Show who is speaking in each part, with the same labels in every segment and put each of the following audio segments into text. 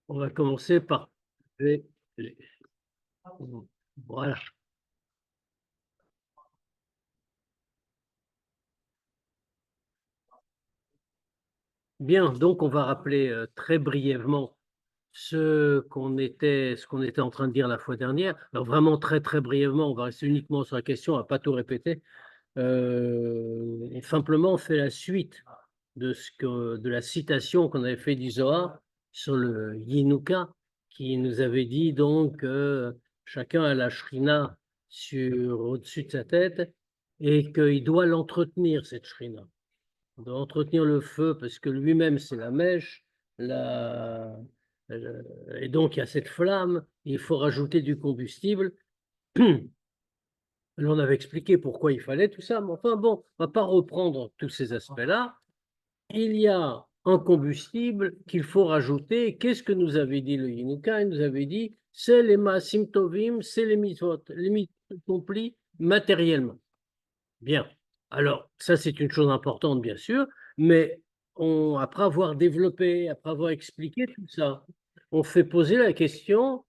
Speaker 1: On va commencer par les- Voilà. Bien, donc on va rappeler très brièvement ce qu'on était en train de dire la fois dernière. Alors vraiment très très brièvement, on va rester uniquement sur la question, on va pas tout répéter. Et simplement, on fait la suite de la citation qu'on avait fait du Zohar sur le Yinuka, qui nous avait dit donc que chacun a la shrina au-dessus de sa tête et qu'il doit l'entretenir, cette shrina. On doit entretenir le feu parce que lui-même, c'est la mèche. La... Et donc, il y a cette flamme, il faut rajouter du combustible. Là, on avait expliqué pourquoi il fallait tout ça, mais enfin bon, on ne va pas reprendre tous ces aspects-là. Il y a un combustible qu'il faut rajouter. Qu'est-ce que nous avait dit le Yinuka? Il nous avait dit, c'est les maasim tovim, c'est les mitzvot accomplis matériellement. Bien. Alors, ça, c'est une chose importante, bien sûr, mais après avoir développé, après avoir expliqué tout ça, on fait poser la question,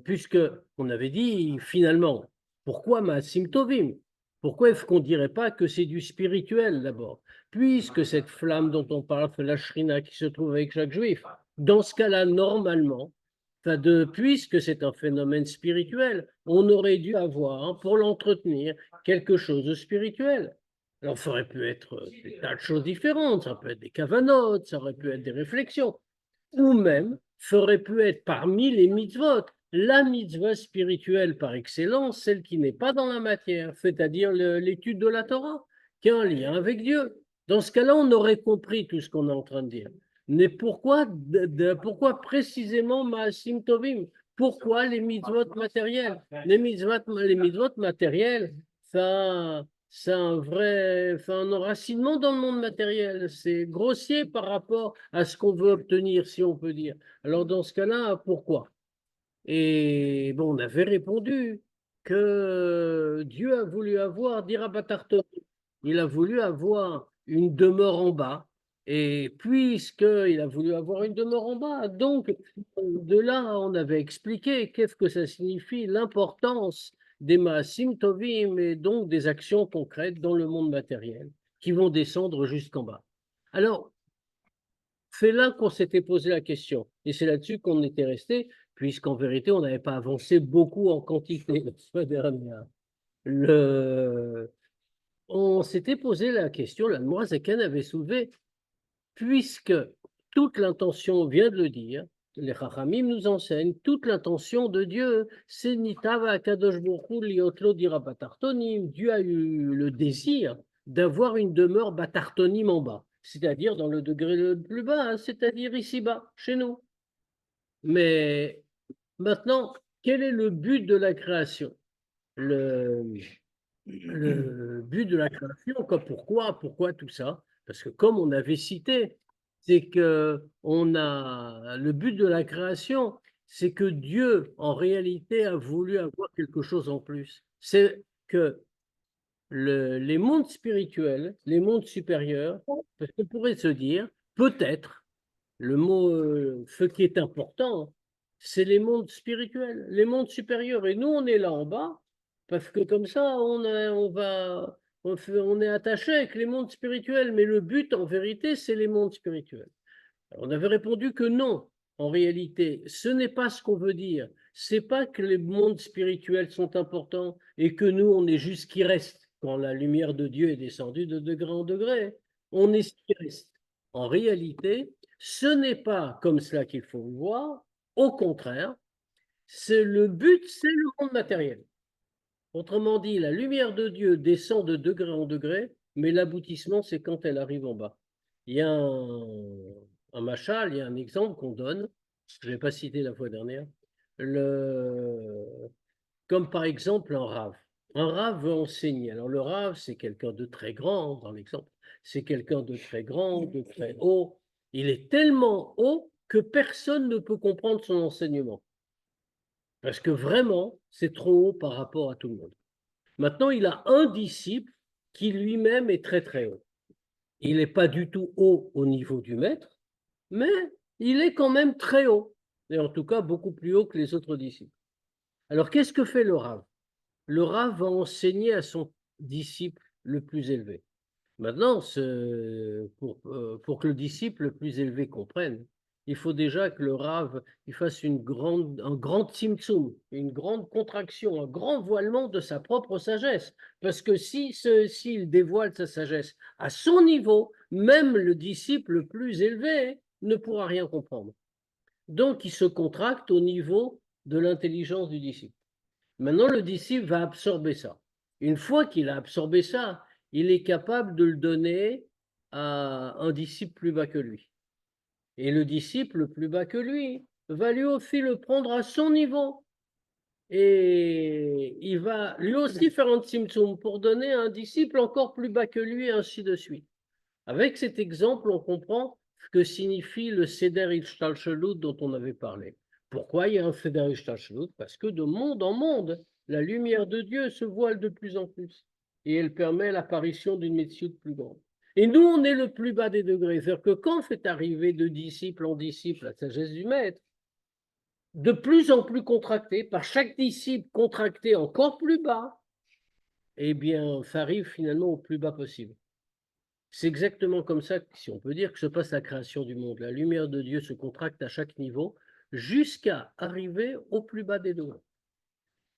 Speaker 1: puisque on avait dit finalement, pourquoi Maasim Tovim? Pourquoi est-ce qu'on ne dirait pas que c'est du spirituel d'abord? Puisque cette flamme dont on parle, c'est la shrina qui se trouve avec chaque juif, dans ce cas-là, normalement, puisque c'est un phénomène spirituel, on aurait dû avoir, hein, pour l'entretenir, quelque chose de spirituel. Alors, ça aurait pu être des tas de choses différentes, ça peut être des cavanotes, ça aurait pu être des réflexions, ou même, ça aurait pu être parmi les mitzvot, la mitzvah spirituelle par excellence, celle qui n'est pas dans la matière, c'est-à-dire l'étude de la Torah, qui a un lien avec Dieu. Dans ce cas-là, on aurait compris tout ce qu'on est en train de dire. Mais pourquoi précisément Maasim Tovim? Pourquoi les mitzvot matériels? Les mitzvot matériels, ça a un enracinement dans le monde matériel. C'est grossier par rapport à ce qu'on veut obtenir, si on peut dire. Alors, dans ce cas-là, pourquoi? Et bon, on avait répondu que Dieu a voulu avoir, dira Batarton, il a voulu avoir une demeure en bas. Et puisqu'il a voulu avoir une demeure en bas, donc de là, on avait expliqué qu'est-ce que ça signifie, l'importance des Maasim Tovim et donc des actions concrètes dans le monde matériel qui vont descendre jusqu'en bas. Alors, c'est là qu'on s'était posé la question. Et c'est là-dessus qu'on était resté, puisqu'en vérité, on n'avait pas avancé beaucoup en quantité la fois dernière. Le... On s'était posé la question, la Zaken avait soulevé, puisque toute l'intention, on vient de le dire, les Chachamim nous enseignent, toute l'intention de Dieu, c'est Nitava Kadosh Baruch Hu liotlo dira batartonim. Dieu a eu le désir d'avoir une demeure batartonim en bas, c'est-à-dire dans le degré le plus bas, hein, c'est-à-dire ici-bas, chez nous. Mais maintenant, quel est le but de la création? Le, le but de la création, pourquoi tout ça? Parce que comme on avait cité, c'est que le but de la création, c'est que Dieu, en réalité, a voulu avoir quelque chose en plus. C'est que les mondes spirituels, les mondes supérieurs, parce qu'on pourrait se dire, peut-être, ce qui est important, c'est les mondes spirituels, les mondes supérieurs. Et nous, on est là en bas, parce que comme ça, on est attaché avec les mondes spirituels. Mais le but, en vérité, c'est les mondes spirituels. Alors, on avait répondu que non. En réalité, ce n'est pas ce qu'on veut dire. C'est pas que les mondes spirituels sont importants et que nous, on est juste ce qui reste. Quand la lumière de Dieu est descendue de degré en degré, on est ce qui reste. En réalité, ce n'est pas comme cela qu'il faut le voir. Au contraire, c'est le but, c'est le monde matériel. Autrement dit, la lumière de Dieu descend de degré en degré, mais l'aboutissement, c'est quand elle arrive en bas. Il y a un machal, il y a un exemple qu'on donne, je ne l'ai pas cité la fois dernière, comme par exemple un rave. Un rave veut enseigner. Alors le rave, c'est quelqu'un de très grand dans l'exemple. C'est quelqu'un de très grand, de très haut. Il est tellement haut que personne ne peut comprendre son enseignement. Parce que vraiment, c'est trop haut par rapport à tout le monde. Maintenant, il a un disciple qui lui-même est très très haut. Il n'est pas du tout haut au niveau du maître, mais il est quand même très haut, et en tout cas beaucoup plus haut que les autres disciples. Alors, qu'est-ce que fait le Rav? Le Rav va enseigner à son disciple le plus élevé. Maintenant, pour que le disciple le plus élevé comprenne, il faut déjà que le Rav il fasse un grand tzimtzum, une grande contraction, un grand voilement de sa propre sagesse. Parce que s'il dévoile sa sagesse à son niveau, même le disciple le plus élevé ne pourra rien comprendre. Donc, il se contracte au niveau de l'intelligence du disciple. Maintenant, le disciple va absorber ça. Une fois qu'il a absorbé ça, il est capable de le donner à un disciple plus bas que lui. Et le disciple le plus bas que lui va lui aussi le prendre à son niveau. Et il va lui aussi faire un tzimtzum pour donner à un disciple encore plus bas que lui, et ainsi de suite. Avec cet exemple, on comprend ce que signifie le Seder Ishtalshelut dont on avait parlé. Pourquoi il y a un Seder Ishtalshelut? Parce que de monde en monde, la lumière de Dieu se voile de plus en plus. Et elle permet l'apparition d'une Metsiout plus grande. Et nous, on est le plus bas des degrés. C'est-à-dire que quand fait arriver de disciple en disciple la sagesse du maître, de plus en plus contractée, par chaque disciple contracté encore plus bas, eh bien, ça arrive finalement au plus bas possible. C'est exactement comme ça, si on peut dire, que se passe la création du monde. La lumière de Dieu se contracte à chaque niveau jusqu'à arriver au plus bas des degrés.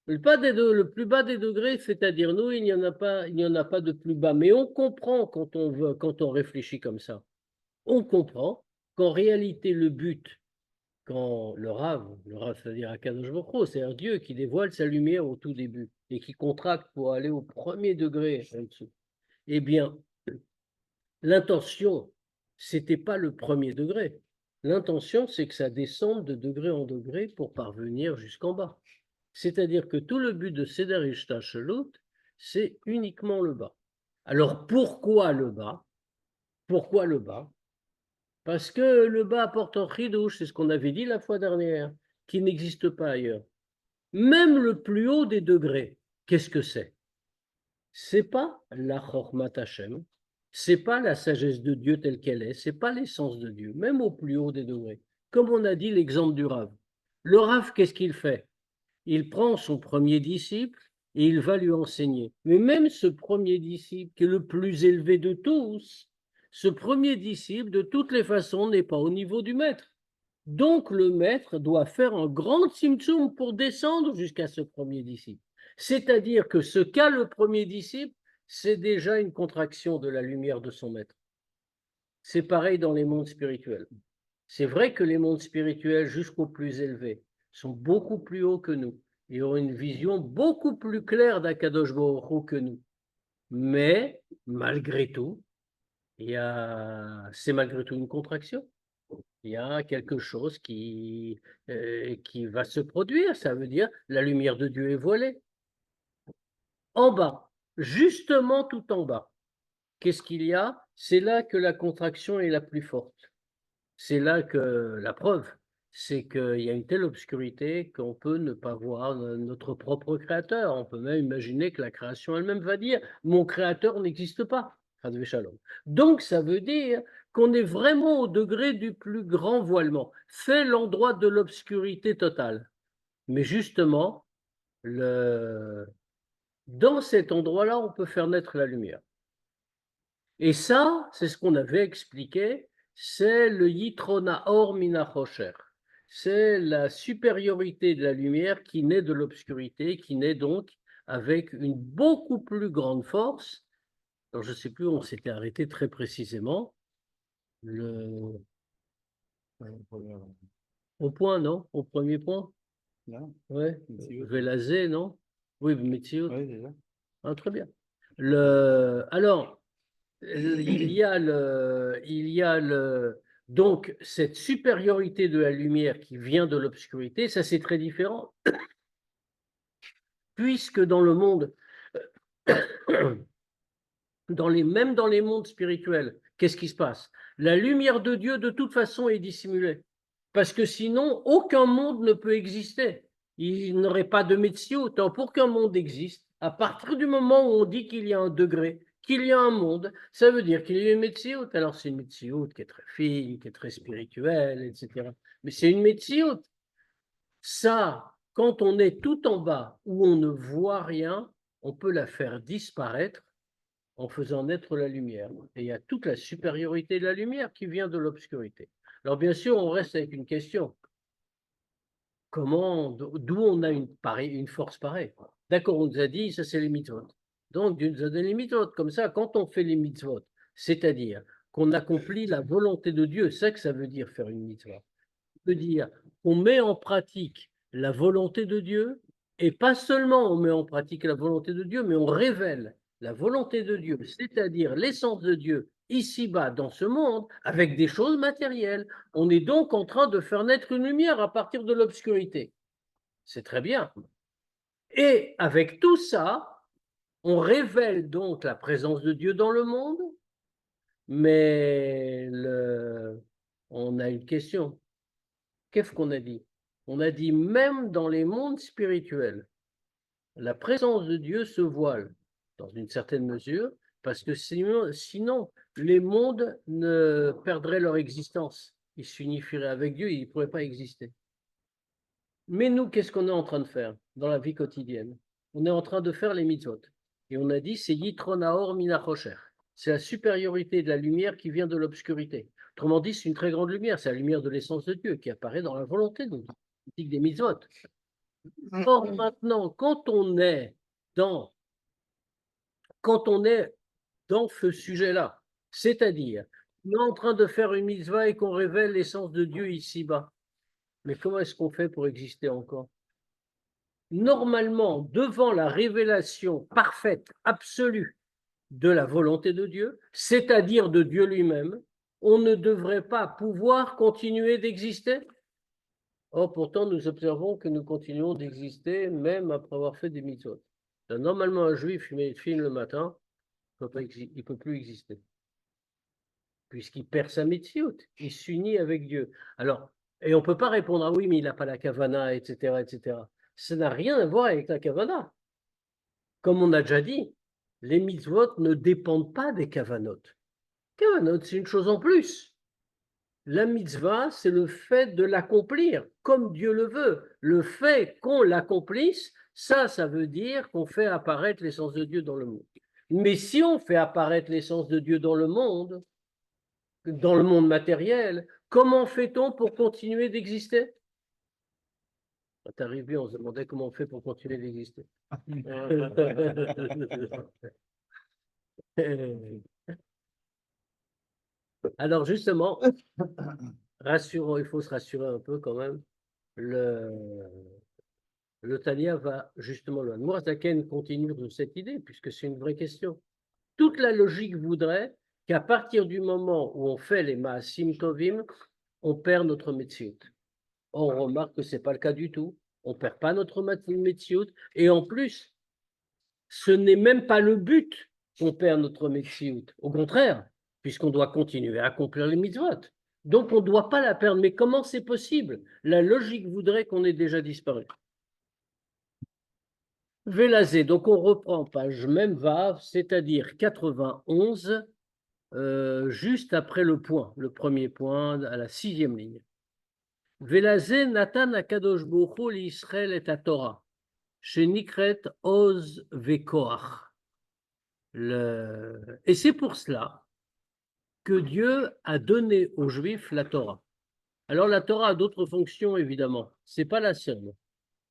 Speaker 1: Le plus bas des degrés, c'est-à-dire nous, il n'y en a pas de plus bas. Mais on comprend quand on réfléchit comme ça. On comprend qu'en réalité, le but, quand le Rav, c'est-à-dire Akadosh Baruch Hu, c'est-à-dire Dieu qui dévoile sa lumière au tout début et qui contracte pour aller au premier degré en dessous, eh bien, l'intention, c'était pas le premier degré. L'intention, c'est que ça descende de degré en degré pour parvenir jusqu'en bas. C'est-à-dire que tout le but de Seder Ishtalshelut, c'est uniquement le bas. Alors pourquoi le bas? Pourquoi le bas? Parce que le bas apporte un chidouche, c'est ce qu'on avait dit la fois dernière, qui n'existe pas ailleurs. Même le plus haut des degrés, qu'est-ce que c'est? C'est pas la Chormat Hashem, c'est pas la sagesse de Dieu telle qu'elle est, c'est pas l'essence de Dieu, même au plus haut des degrés. Comme on a dit l'exemple du Rav. Le Rav, qu'est-ce qu'il fait? Il prend son premier disciple et il va lui enseigner. Mais même ce premier disciple, qui est le plus élevé de tous, ce premier disciple, de toutes les façons, n'est pas au niveau du maître. Donc le maître doit faire un grand tzimtzum pour descendre jusqu'à ce premier disciple. C'est-à-dire que ce qu'a le premier disciple, c'est déjà une contraction de la lumière de son maître. C'est pareil dans les mondes spirituels. C'est vrai que les mondes spirituels jusqu'au plus élevé sont beaucoup plus hauts que nous et ont une vision beaucoup plus claire d'Akadosh Baruch Hu que nous. Mais malgré tout, c'est malgré tout une contraction. Il y a quelque chose qui va se produire. Ça veut dire la lumière de Dieu est voilée. En bas, justement tout en bas, qu'est-ce qu'il y a? C'est là que la contraction est la plus forte. C'est là que la preuve, c'est qu'il y a une telle obscurité qu'on peut ne pas voir notre propre créateur. On peut même imaginer que la création elle-même va dire mon créateur n'existe pas. Donc ça veut dire qu'on est vraiment au degré du plus grand voilement. C'est l'endroit de l'obscurité totale. Mais justement, dans cet endroit-là, on peut faire naître la lumière. Et ça, c'est ce qu'on avait expliqué, c'est le Yitrona Or Mina Chosher. C'est la supériorité de la lumière qui naît de l'obscurité, qui naît donc avec une beaucoup plus grande force. Alors, je ne sais plus où on s'était arrêté très précisément. Au point, non? Au premier point?
Speaker 2: Non.
Speaker 1: Ouais.
Speaker 2: Metsiout.
Speaker 1: Velazé, non? Oui, Metsiout.
Speaker 2: Oui, c'est ça.
Speaker 1: Ah, très bien. Alors, il y a donc cette supériorité de la lumière qui vient de l'obscurité, ça c'est très différent, puisque dans le monde, même dans les mondes spirituels, qu'est-ce qui se passe? La lumière de Dieu de toute façon est dissimulée, parce que sinon aucun monde ne peut exister. Il n'aurait pas de Metsiout. Pour qu'un monde existe, à partir du moment où on dit qu'il y a un degré qu'il y a un monde, ça veut dire qu'il y a une Metsiout. Alors c'est une Metsiout qui est très fine, qui est très spirituelle, etc. Mais c'est une Metsiout. Ça, quand on est tout en bas, où on ne voit rien, on peut la faire disparaître en faisant naître la lumière. Et il y a toute la supériorité de la lumière qui vient de l'obscurité. Alors bien sûr, on reste avec une question. D'où on a une force pareille? D'accord, on nous a dit, ça c'est les mitzvot. Donc Dieu nous a donné les mitzvot. Comme ça, quand on fait les mitzvot, c'est-à-dire qu'on accomplit la volonté de Dieu, c'est ça que ça veut dire faire une mitzvah. Ça veut dire qu'on met en pratique la volonté de Dieu, et pas seulement on met en pratique la volonté de Dieu, mais on révèle la volonté de Dieu, c'est-à-dire l'essence de Dieu ici-bas dans ce monde, avec des choses matérielles. On est donc en train de faire naître une lumière à partir de l'obscurité. C'est très bien. Et avec tout ça, on révèle donc la présence de Dieu dans le monde, mais on a une question. Qu'est-ce qu'on a dit? On a dit même dans les mondes spirituels, la présence de Dieu se voile dans une certaine mesure, parce que sinon les mondes ne perdraient leur existence. Ils s'unifieraient avec Dieu, ils ne pourraient pas exister. Mais nous, qu'est-ce qu'on est en train de faire dans la vie quotidienne? On est en train de faire les mitzvot. Et on a dit, c'est Yitron Haor Min HaChosher. C'est la supériorité de la lumière qui vient de l'obscurité. Autrement dit, c'est une très grande lumière, c'est la lumière de l'essence de Dieu qui apparaît dans la volonté de Dieu, des mitzvot. Or, maintenant, dans, quand on est dans ce sujet-là, c'est-à-dire, on est en train de faire une mitzvah et qu'on révèle l'essence de Dieu ici-bas, mais comment est-ce qu'on fait pour exister encore? Normalement, devant la révélation parfaite, absolue de la volonté de Dieu, c'est-à-dire de Dieu lui-même, on ne devrait pas pouvoir continuer d'exister. Or, pourtant, nous observons que nous continuons d'exister même après avoir fait des mitzvot. Normalement, un juif fume le matin, il ne peut plus exister, puisqu'il perd sa mitzvot, il s'unit avec Dieu. Alors, et on ne peut pas répondre, ah oui, mais il n'a pas la kavana, etc., etc. Ça n'a rien à voir avec la kavana. Comme on a déjà dit, les mitzvot ne dépendent pas des kavanot. Kavanot, c'est une chose en plus. La mitzvah, c'est le fait de l'accomplir comme Dieu le veut. Le fait qu'on l'accomplisse, ça veut dire qu'on fait apparaître l'essence de Dieu dans le monde. Mais si on fait apparaître l'essence de Dieu dans le monde matériel, comment fait-on pour continuer d'exister? Quand arrivé, on se demandait comment on fait pour continuer d'exister. Alors justement, rassurons, il faut se rassurer un peu quand même. Le Tania va justement, le Mourazaken continue de cette idée, puisque c'est une vraie question. Toute la logique voudrait qu'à partir du moment où on fait les Maasim Tovim, on perd notre Metsiout. On remarque que ce n'est pas le cas du tout. On ne perd pas notre Metsiout. Et en plus, ce n'est même pas le but qu'on perd notre Metsiout. Au contraire, puisqu'on doit continuer à accomplir les mitzvot. Donc on ne doit pas la perdre. Mais comment c'est possible? La logique voudrait qu'on ait déjà disparu. Vélazé, donc on reprend page même Vav, c'est-à-dire 91, juste après le point, le premier point, à la 6e ligne. Vélazé Nathan Akadosh Baruch Hu l'Israël et à Torah, chez Nikret Oz Vekoach. Et c'est pour cela que Dieu a donné aux Juifs la Torah. Alors la Torah a d'autres fonctions, évidemment, c'est pas la seule.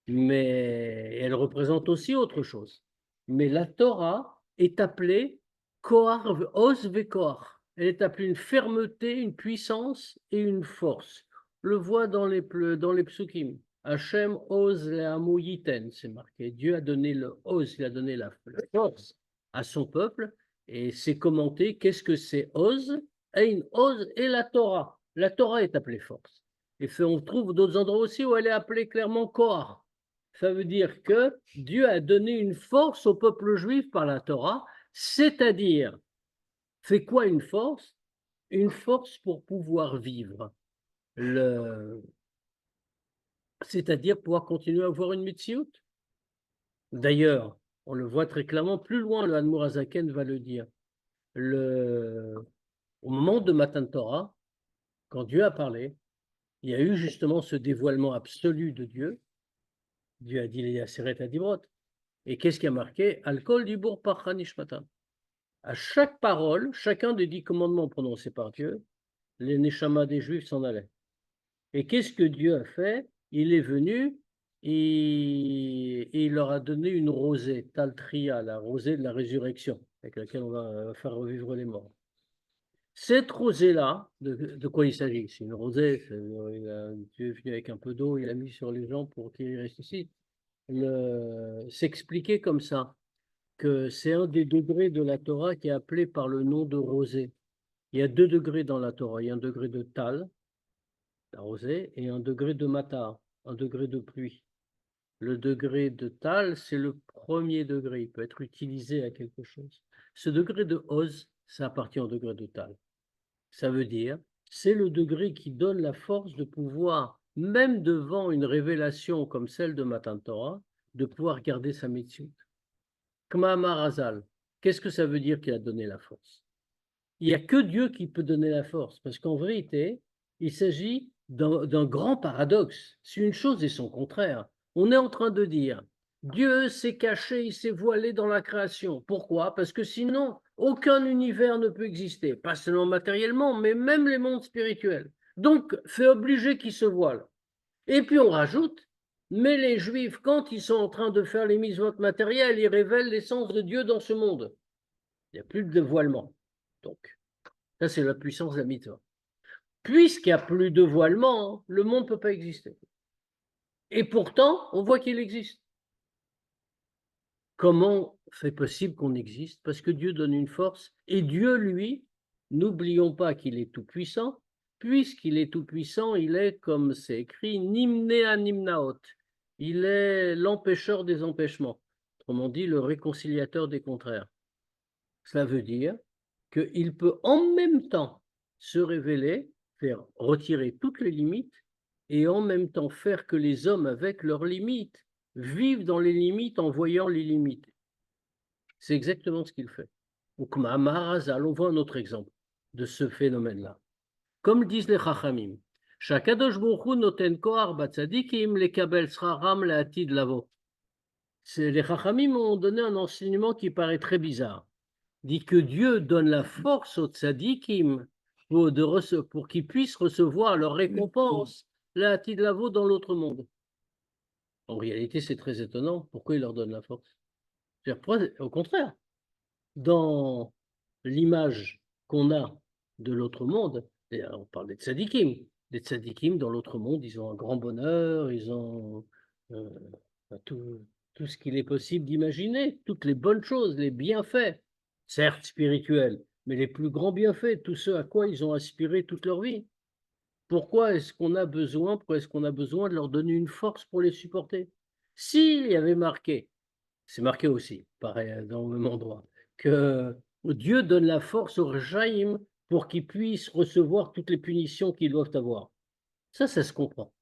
Speaker 1: Mais elle représente aussi autre chose. Mais la Torah est appelée Koar Os Vekoar. Elle est appelée une fermeté, une puissance et une force. On le voit dans les psukim. Hachem Oz Le'amu Yiten, c'est marqué. Dieu a donné le Oz, il a donné la force à son peuple. Et c'est commenté, qu'est-ce que c'est Oz? Ein Oz et la Torah. La Torah est appelée force. Et on trouve d'autres endroits aussi où elle est appelée clairement Koar. Ça veut dire que Dieu a donné une force au peuple juif par la Torah, c'est-à-dire, fait quoi une force? Une force pour pouvoir vivre, c'est-à-dire pouvoir continuer à avoir une mitzvot. D'ailleurs, on le voit très clairement, plus loin, le Admour Azaken va le dire. au moment de Matan Torah, quand Dieu a parlé, il y a eu justement ce dévoilement absolu de Dieu. Dieu a dit les Aseret Adibrot. Et qu'est-ce qui a marqué? Alkol dibur parcha nishmatan. À chaque parole, chacun des 10 commandements prononcés par Dieu, les neshamas des Juifs s'en allaient. Et qu'est-ce que Dieu a fait? Il est venu et il leur a donné une rosée, Taltria, la rosée de la résurrection, avec laquelle on va faire revivre les morts. Cette rosée-là, de quoi il s'agit? C'est une rosée, Dieu est venu avec un peu d'eau, il a mis sur les gens pour qu'ils ressuscitent. S'expliquer comme ça, que c'est un des degrés de la Torah qui est appelé par le nom de rosée. Il y a 2 degrés dans la Torah. Il y a un degré de Tal, la rosée, et un degré de Matar, un degré de pluie. Le degré de Tal, c'est le premier degré. Il peut être utilisé à quelque chose. Ce degré de Oz, ça appartient au degré de Tal. Ça veut dire, c'est le degré qui donne la force de pouvoir, même devant une révélation comme celle de Matan Torah, de pouvoir garder sa mitzvot. Kma Marazal, qu'est-ce que ça veut dire qu'il a donné la force? Il n'y a que Dieu qui peut donner la force, parce qu'en vérité, il s'agit d'un grand paradoxe. C'est une chose et son contraire. On est en train de dire, Dieu s'est caché, il s'est voilé dans la création. Pourquoi? Parce que sinon, aucun univers ne peut exister, pas seulement matériellement, mais même les mondes spirituels. Donc, c'est obligé qu'il se voile. Et puis on rajoute, mais les Juifs, quand ils sont en train de faire les mitzvot matérielles, ils révèlent l'essence de Dieu dans ce monde. Il n'y a plus de voilement. Donc, ça c'est la puissance de la mitzvah. Puisqu'il n'y a plus de voilement, le monde ne peut pas exister. Et pourtant, on voit qu'il existe. Comment c'est possible qu'on existe? Parce que Dieu donne une force. Et Dieu, lui, n'oublions pas qu'il est tout-puissant. Puisqu'il est tout-puissant, il est, comme c'est écrit, Nimnea Nimnaot. Il est l'empêcheur des empêchements. Autrement dit, le réconciliateur des contraires. Cela veut dire qu'il peut en même temps se révéler, faire retirer toutes les limites, et en même temps faire que les hommes, avec leurs limites, vivent dans les limites en voyant les limites. C'est exactement ce qu'il fait. Donc, Maharazal, on voit un autre exemple de ce phénomène-là. Comme disent les Chachamim, Shakadosh Baruch Hu noten koar batzadikim lekabel sraram le'atid lavo. Les Chachamim ont donné un enseignement qui paraît très bizarre. Dit que Dieu donne la force aux tzadikim pour qu'ils puissent recevoir leur récompense, le'atid lavo, dans l'autre monde. En réalité, c'est très étonnant. Pourquoi il leur donne la force? Au contraire, dans l'image qu'on a de l'autre monde, on parle des tzadikim. Les tzadikim, dans l'autre monde, ils ont un grand bonheur, ils ont euh, tout ce qu'il est possible d'imaginer, toutes les bonnes choses, les bienfaits, certes spirituels, mais les plus grands bienfaits, tout ce à quoi ils ont aspiré toute leur vie. Pourquoi est-ce qu'on a besoin de leur donner une force pour les supporter? S'il y avait marqué, c'est marqué aussi, pareil, dans le même endroit, que Dieu donne la force aux Rechaïm pour qu'ils puissent recevoir toutes les punitions qu'ils doivent avoir. Ça se comprend.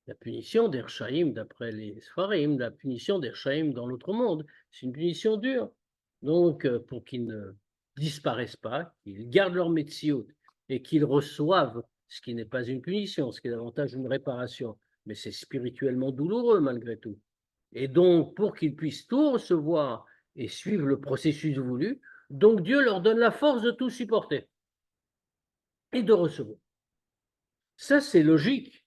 Speaker 1: La punition des Rechaïm, d'après les Sfarim, la punition des Rechaïm dans l'autre monde, c'est une punition dure. Donc, pour qu'ils ne disparaissent pas, qu'ils gardent leur métiout et qu'ils reçoivent ce qui n'est pas une punition, ce qui est davantage une réparation, mais c'est spirituellement douloureux malgré tout. Et donc, pour qu'ils puissent tout recevoir et suivre le processus voulu, donc Dieu leur donne la force de tout supporter et de recevoir. Ça, c'est logique.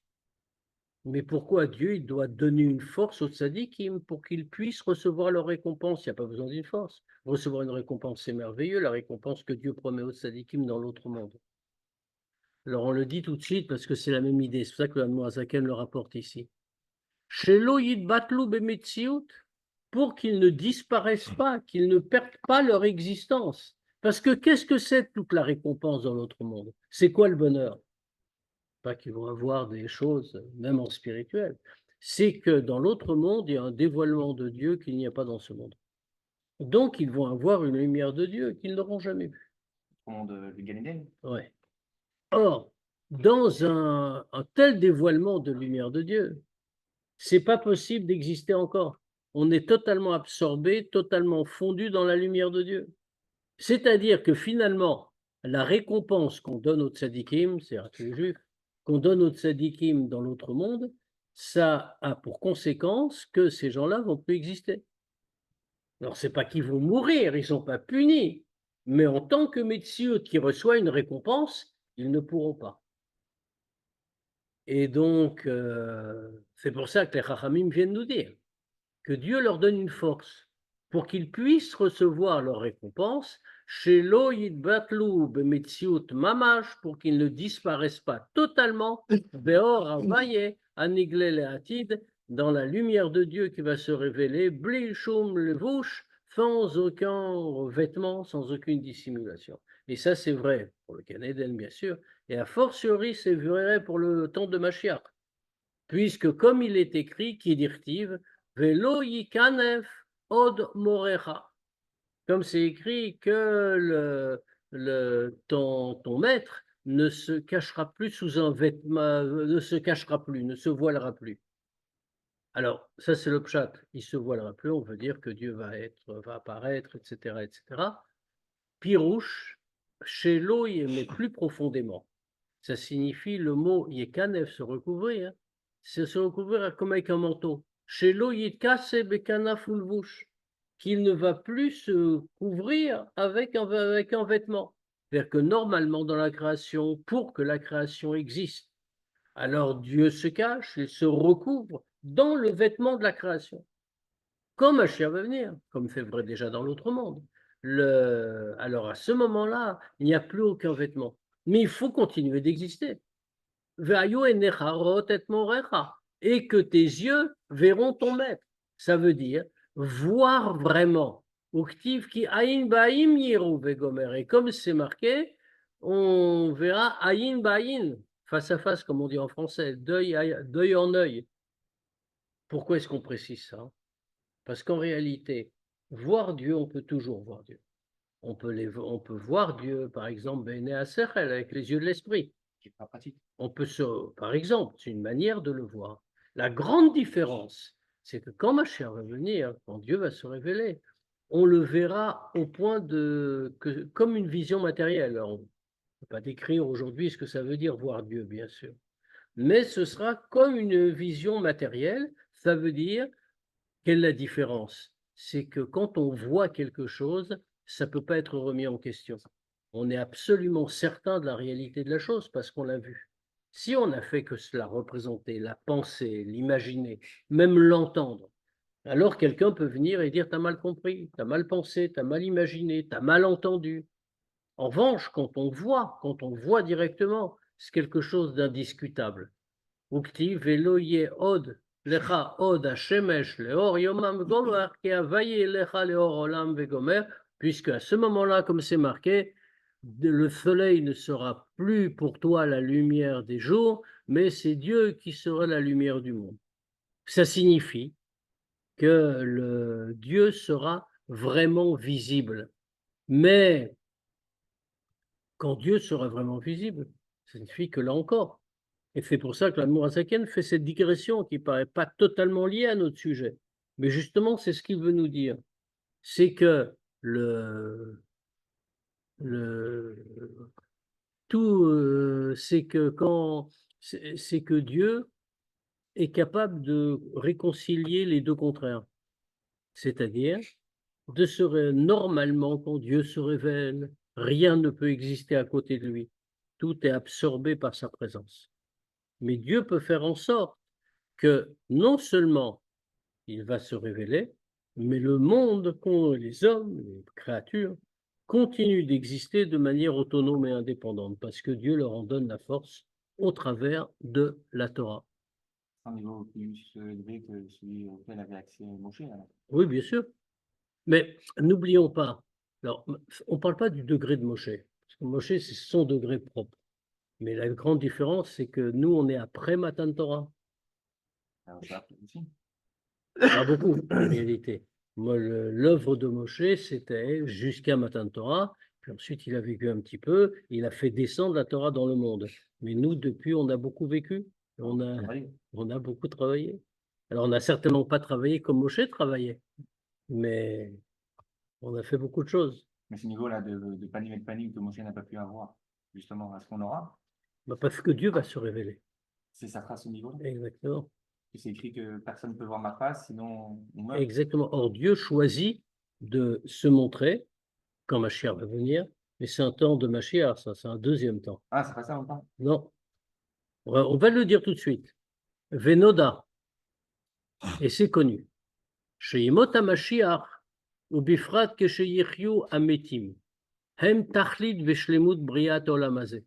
Speaker 1: Mais pourquoi Dieu il doit donner une force aux tzadikim pour qu'ils puissent recevoir leur récompense? Il n'y a pas besoin d'une force. Recevoir une récompense, c'est merveilleux, la récompense que Dieu promet aux tzadikim dans l'autre monde. Alors on le dit tout de suite parce que c'est la même idée. C'est pour ça que l'Admorazaken le rapporte ici. Shelo yidbatlu bemetziut, pour qu'ils ne disparaissent pas, qu'ils ne perdent pas leur existence. Parce que qu'est-ce que c'est toute la récompense dans l'autre monde? C'est quoi le bonheur? Pas qu'ils vont avoir des choses, même en spirituel. C'est que dans l'autre monde, il y a un dévoilement de Dieu qu'il n'y a pas dans ce monde. Donc, ils vont avoir une lumière de Dieu qu'ils n'auront jamais vue.
Speaker 2: Au monde du Gan Eden.
Speaker 1: Ouais. Or, dans un tel dévoilement de lumière de Dieu, c'est pas possible d'exister encore. On est totalement absorbé, totalement fondu dans la lumière de Dieu. C'est-à-dire que finalement, la récompense qu'on donne aux tzadikim, c'est-à-dire à tous les juifs, qu'on donne aux tzadikim dans l'autre monde, ça a pour conséquence que ces gens-là vont plus exister. Alors, c'est pas qu'ils vont mourir, ils sont pas punis, mais en tant que Metsiout qui reçoit une récompense, ils ne pourront pas. Et donc, c'est pour ça que les Chachamim viennent nous dire que Dieu leur donne une force pour qu'ils puissent recevoir leur récompense chez Lo Yitbatlu Bemetsiout Mamash, pour qu'ils ne disparaissent pas totalement Beor Havaye Anigle Leatid, dans la lumière de Dieu qui va se révéler Bli Shum Levush, sans aucun vêtement, sans aucune dissimulation. Et ça, c'est vrai pour le Gan Eden, bien sûr, et a fortiori, c'est vrai pour le temps de Mashiach, puisque comme il est écrit, qui dirtive, Velo yikanef od morecha. Comme c'est écrit que ton maître ne se cachera plus sous un vêtement, ne se cachera plus, ne se voilera plus. Alors, ça c'est le pshat, il se voilera plus, on veut dire que Dieu va apparaître, etc., etc. Pirouche, chez l'eau, mais plus profondément. Ça signifie le mot yekanef, se recouvrir, hein. C'est se recouvrir comme avec un manteau. Chez l'eau yitkase bekana fulvush, qu'il ne va plus se couvrir avec un vêtement. C'est-à-dire que normalement dans la création, pour que la création existe, alors Dieu se cache, il se recouvre dans le vêtement de la création. Comme Mashiach va venir, comme c'est vrai déjà dans l'autre monde. Alors à ce moment-là, il n'y a plus aucun vêtement. Mais il faut continuer d'exister. Et que tes yeux verront ton maître. Ça veut dire voir vraiment. Et comme c'est marqué, on verra ayin ba'ayin, face à face, comme on dit en français, d'œil en œil. Pourquoi est-ce qu'on précise ça? Parce qu'en réalité, voir Dieu, on peut toujours voir Dieu. On peut voir Dieu, par exemple, Bene Asechel, avec les yeux de l'esprit.
Speaker 2: Qui est pas pratique.
Speaker 1: On peut par exemple, c'est une manière de le voir. La grande différence, c'est que quand Mashiach va venir, quand Dieu va se révéler, on le verra au point comme une vision matérielle. Alors, on ne peut pas décrire aujourd'hui ce que ça veut dire voir Dieu, bien sûr. Mais ce sera comme une vision matérielle. Ça veut dire, quelle est la différence? C'est que quand on voit quelque chose, ça ne peut pas être remis en question. On est absolument certain de la réalité de la chose parce qu'on l'a vu. Si on n'a fait que cela, représenter, la penser, l'imaginer, même l'entendre, alors quelqu'un peut venir et dire t'as mal compris, t'as mal pensé, t'as mal imaginé, t'as mal entendu. En revanche, quand on voit directement, c'est quelque chose d'indiscutable. Ukti velo ye od lecha od hashemesh leor yomam gomer ki avaye lecha leor olam vegomer, puisque à ce moment-là, comme c'est marqué, le soleil ne sera plus pour toi la lumière des jours, mais c'est Dieu qui sera la lumière du monde. Ça signifie que le Dieu sera vraiment visible. Mais quand Dieu sera vraiment visible, ça signifie que là encore, et c'est pour ça que l'Admour Hazaken fait cette digression qui ne paraît pas totalement liée à notre sujet. Mais justement, c'est ce qu'il veut nous dire. C'est que le, c'est que c'est que Dieu est capable de réconcilier les deux contraires. C'est-à-dire, normalement, quand Dieu se révèle, rien ne peut exister à côté de lui. Tout est absorbé par sa présence. Mais Dieu peut faire en sorte que non seulement il va se révéler, mais le monde, les hommes, les créatures, continuent d'exister de manière autonome et indépendante, parce que Dieu leur en donne la force au travers de la Torah.
Speaker 2: Un niveau plus élevé que celui auquel avait accès Moshe, alors.
Speaker 1: Oui, bien sûr. Mais n'oublions pas, alors, on ne parle pas du degré de Moshe, parce que Moshe, c'est son degré propre. Mais la grande différence, c'est que nous, on est après Matan Torah.
Speaker 2: Alors, ça aussi.
Speaker 1: Pas beaucoup, en réalité. Moi, l'œuvre de Moshe, c'était jusqu'à Matan Torah, puis ensuite il a vécu un petit peu, il a fait descendre la Torah dans le monde. Mais nous, depuis, on a beaucoup vécu, on a beaucoup travaillé. Alors, on n'a certainement pas travaillé comme Moshe travaillait, mais on a fait beaucoup de choses.
Speaker 2: Mais ce niveau-là de panique et de panique que Moshe n'a pas pu avoir, justement, à ce qu'on aura,
Speaker 1: Bah, parce que Dieu va se révéler.
Speaker 2: c'est ça sera ce niveau-là.
Speaker 1: Exactement.
Speaker 2: Et c'est écrit que personne ne peut voir ma face, sinon on meurt.
Speaker 1: Exactement. Or, Dieu choisit de se montrer quand Mashiach va venir, mais c'est un temps de Mashiach, ça, c'est un deuxième temps.
Speaker 2: Ah, c'est pas ça longtemps.
Speaker 1: Non, on va le dire tout de suite. Venoda, et c'est connu. Sheyimot HaMashiach, ubifrat kesheyichyu ametim, hem tachlit veshlemut briat olam hazeh.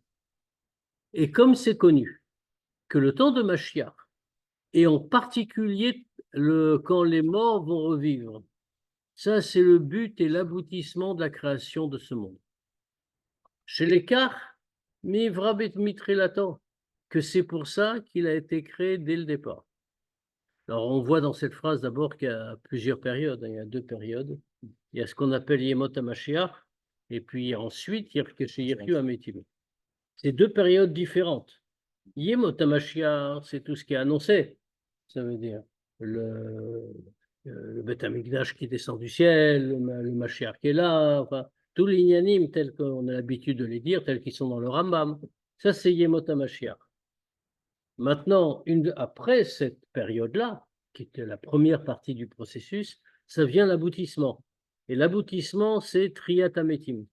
Speaker 1: Et comme c'est connu que le temps de Mashiach, et en particulier quand les morts vont revivre, ça c'est le but et l'aboutissement de la création de ce monde. Chez les Kar, Mivrabet Mitrelatan, que c'est pour ça qu'il a été créé dès le départ. Alors on voit dans cette phrase d'abord qu'il y a plusieurs périodes, il y a deux périodes. Il y a ce qu'on appelle Yemot HaMashiach, et puis ensuite Yirkeshe Ametim. C'est deux périodes différentes. Yemot HaMashiach, c'est tout ce qui est annoncé. Ça veut dire le Beth Amikdash qui descend du ciel, le Mashiach qui est là, enfin, tous les Inyanim tels qu'on a l'habitude de les dire, tels qu'ils sont dans le Rambam. Ça, c'est Yemot HaMashiach. Maintenant, après cette période-là, qui était la première partie du processus, ça vient l'aboutissement. Et l'aboutissement, c'est Triyat HaMetim,